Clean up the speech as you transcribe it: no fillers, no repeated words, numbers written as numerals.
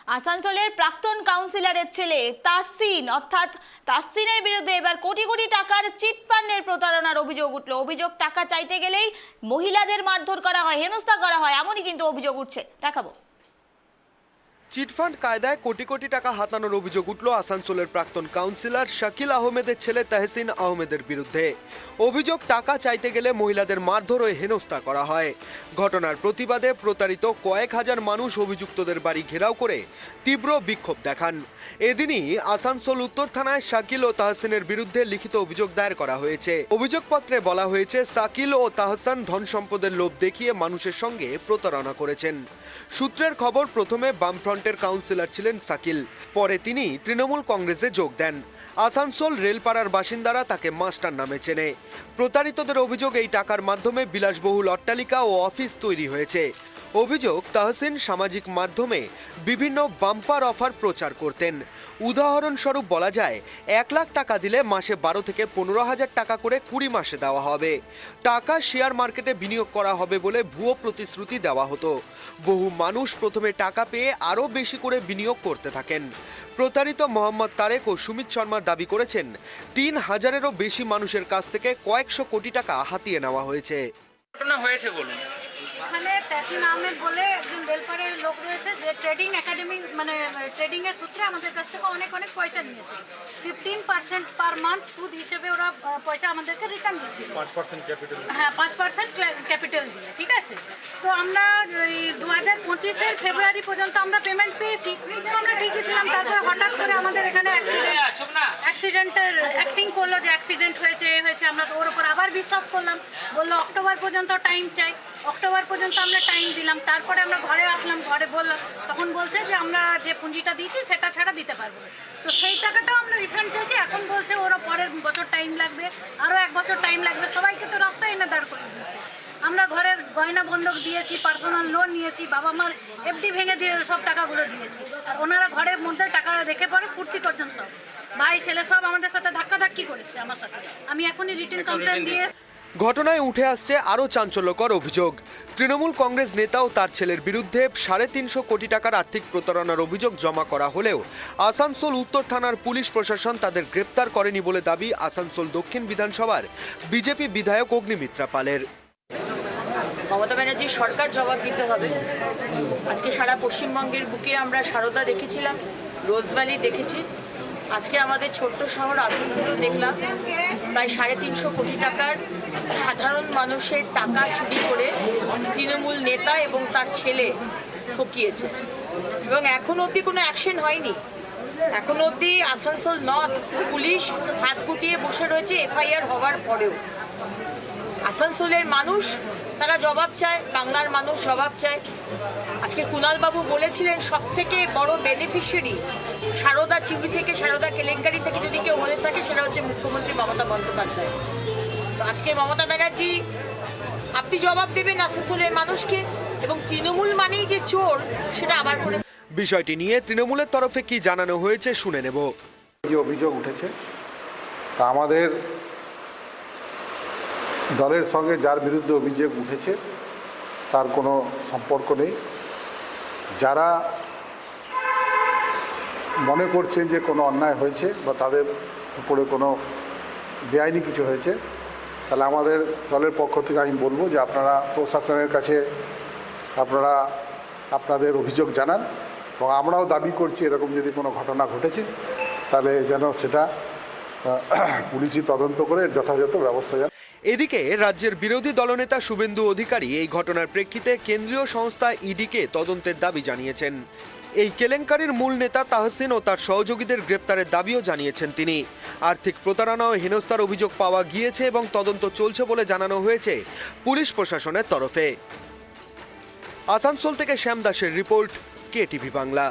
আসানসোলের প্রাক্তন কাউন্সিলরের ছেলে তাসসিন অর্থাৎ তাসসিনের বিরুদ্ধে এবার কোটি কোটি টাকার চিটফান্ডের প্রতারণার অভিযোগ উঠল। অভিযোগ টাকা চাইতে গেলেই মহিলাদের মারধর করা হয়, হেনস্থা করা হয়, এমনই কিন্তু অভিযোগ উঠছে। দেখাবো। চিটফান্ড কায়দায় কোটি কোটি টাকা হাতানোর অভিযোগ উঠল আসানসোলের প্রাক্তন কাউন্সিলর শাকিল আহমেদের ছেলে তাহসিন আহমেদের বিরুদ্ধে। অভিযোগ টাকা চাইতে গেলে মহিলাদের মারধর ও হেনস্থা করা হয়। ঘটনার প্রতিবাদে প্রতারিত কয়েক হাজার মানুষ অভিযুক্তদের বাড়ি ঘেরাও করে তীব্র বিক্ষোভ দেখান। এদিনই আসানসোল উত্তর থানায় শাকিল ও তাহসিনের বিরুদ্ধে লিখিত অভিযোগ দায়ের করা হয়েছে। অভিযোগপত্রে বলা হয়েছে শাকিল ও তাহসান ধন সম্পদের লোভ দেখিয়ে মানুষের সঙ্গে প্রতারণা করেছেন। সূত্রের খবর, প্রথমে বামফ্রন্টের কাউন্সিলর ছিলেন শাকিল, পরে তিনি তৃণমূল কংগ্রেসে যোগ দেন। আসানসোল রেলপাড়ার বাসিন্দারা তাকে মাস্টার নামে চেনে। প্রতারিতদের অভিযোগ, এই টাকার মাধ্যমে বিলাসবহুল অট্টালিকা ও অফিস তৈরি হয়েছে। অভিযোগ, তাহসিন সামাজিক মাধ্যমে বিভিন্ন বাম্পার অফার প্রচার করতেন। উদাহরণস্বরূপ বলা যায়, 1 লাখ টাকা দিলে মাসে 12 থেকে 15,000 টাকা করে 20 মাসে দেওয়া হবে। টাকা শেয়ার মার্কেটে বিনিয়োগ করা হবে বলে ভুয়ো প্রতিশ্রুতি দেওয়া হতো। বহু মানুষ প্রথমে টাকা পেয়ে আরও বেশি করে বিনিয়োগ করতে থাকেন। প্রতারিত মোহাম্মদ তারেক ও সুমিত শর্মার দাবি করেছেন, 3,000-এরও বেশি মানুষের কাছ থেকে কয়েকশো কোটি টাকা হাতিয়ে নেওয়া হয়েছে। ঘটনা হয়েছে বলুন। এখানে তাসসিন আহমেদ বলে একজন রেলপাড়ের লোক রয়েছে, যে ট্রেডিং একাডেমি মানে ট্রেডিং এর সূত্রে আমাদের কাছ থেকে অনেক পয়সা নিয়েছে। 15% পার মান্থ সুদ হিসেবে ওরা পয়সা আমাদেরকে রিটার্ন দিচ্ছে। 5% ক্যাপিটাল, হ্যাঁ 5% ক্যাপিটাল দিয়ে, ঠিক আছে। তো আমরা ওই 2025-এর ফেব্রুয়ারি পর্যন্ত আমরা পেমেন্ট পেয়েছি, তো আমরা ঠিকই ছিলাম। তারপর হঠাৎ করে আমাদের এখানে অ্যাক্সিডেন্টের অ্যাক্টিং করলো যে অ্যাক্সিডেন্ট হয়েছে আমরা তো ওর উপর আবার বিশ্বাস করলাম। বললো অক্টোবর পর্যন্ত টাইম চাই। অক্টোবর পর্যন্ত আমরা টাইম দিলাম। তারপরে আমরা ঘরে আসলাম, ঘরে বললাম, তখন বলছে যে আমরা যে পুঁজিটা দিয়েছি সেটা ছাড়া দিতে পারবো না। তো সেই টাকাটাও আমরা রিফান্ড চাইছি। এখন বলছে ওরা পরের বছর টাইম লাগবে, আরও 1 বছর টাইম লাগবে। সবাইকে তো রাস্তায় এনে দাঁড় করে দিয়েছে। আমরা ঘরের গয়না বন্ধক দিয়েছি, পার্সোনাল লোন নিয়েছি, বাবা মার এফডি ভেঙে দিয়ে সব টাকাগুলো দিয়েছি। আর ওনারা ঘরের মধ্যে টাকা রেখে পরে ফুর্তি করছেন। সব ভাই ছেলে সব আমাদের সাথে ধাক্কাধাক্কি করেছে আমার সাথে। আমি এখনই রিটেন কমপ্লেন দিয়ে। ঘটনায় উঠে আসছে আরও চাঞ্চল্যকর অভিযোগ। তৃণমূল কংগ্রেস নেতা ও তার ছেলের বিরুদ্ধে 350 কোটি টাকার আর্থিক প্রতারণার অভিযোগ জমা করা হলেও আসানসোল উত্তর থানার পুলিশ প্রশাসন তাদের গ্রেপ্তার করেনি বলে দাবি আসানসোল দক্ষিণ বিধানসভার বিজেপি বিধায়ক অগ্নিমিত্রা পালের। মমতা ব্যানার্জির সরকার জবাব দিতে হবে। আজকে সারা পশ্চিমবঙ্গের বুকে আমরা সারদা দেখেছিলাম, রোজভ্যালি দেখেছি, আজকে আমাদের ছোট্ট শহর আসানসোলও দেখলাম প্রায় 350 কোটি টাকার সাধারণ মানুষের টাকা চুরি করে তৃণমূল নেতা এবং তার ছেলে ঠকিয়েছে। এবং এখনো অবধি কোনো অ্যাকশন হয়নি। এখনো অবধি আসানসোল নর্থ পুলিশ হাত গুটিয়ে বসে রয়েছে এফআইআর হওয়ার পরেও। আসানসোলের মানুষ তারা জবাব চায়, বাংলার মানুষ জবাব চায়। আজকে কুণালবাবু বলেছিলেন, সব থেকে বড় বেনিফিশিয়ারি সারদা চিউরি থেকে, সারদা কেলেঙ্কারি থেকে যদি কেউ হয়ে থাকে সেটা হচ্ছে মুখ্যমন্ত্রী মমতা বন্দ্যোপাধ্যায়। তো আজকে মমতা ব্যানার্জি, আপনি জবাব দেবেন আসানসোলের মানুষকে, এবং তৃণমূল মানেই যে চোর সেটা আবার করে। বিষয়টি নিয়ে তৃণমূলের তরফে কি জানানো হয়েছে শুনে নেব। যে অভিযোগ উঠেছে তা আমাদের দলের সঙ্গে যার বিরুদ্ধে অভিযোগ উঠেছে তার কোনো সম্পর্ক নেই। যারা মনে করছেন যে কোনো অন্যায় হয়েছে বা তাদের উপরে কোনো বেআইনি কিছু হয়েছে, তাহলে আমাদের দলের পক্ষ থেকে আমি বলবো যে আপনারা প্রশাসনের কাছে আপনারা আপনাদের অভিযোগ জানান, এবং আমরাও দাবি করছি এরকম যদি কোনো ঘটনা ঘটেছে তাহলে যেন সেটা পুলিশই তদন্ত করে যথাযথ ব্যবস্থা নেয়। এদিকে রাজ্যের বিরোধী দলনেতা শুভেন্দু অধিকারী এই ঘটনার প্রেক্ষিতে কেন্দ্রীয় সংস্থা ইডিকে তদন্তের দাবি জানিয়েছেন। এই কেলেঙ্কারির মূল নেতা তাহসিন ও তার সহযোগীদের গ্রেপ্তারের দাবিও জানিয়েছেন তিনি। আর্থিক প্রতারণা ও হেনস্থার অভিযোগ পাওয়া গিয়েছে এবং তদন্ত চলছে বলে জানানো হয়েছে পুলিশ প্রশাসনের তরফে। আসানসোল থেকে শ্যাম দাসের রিপোর্ট, KTV বাংলা।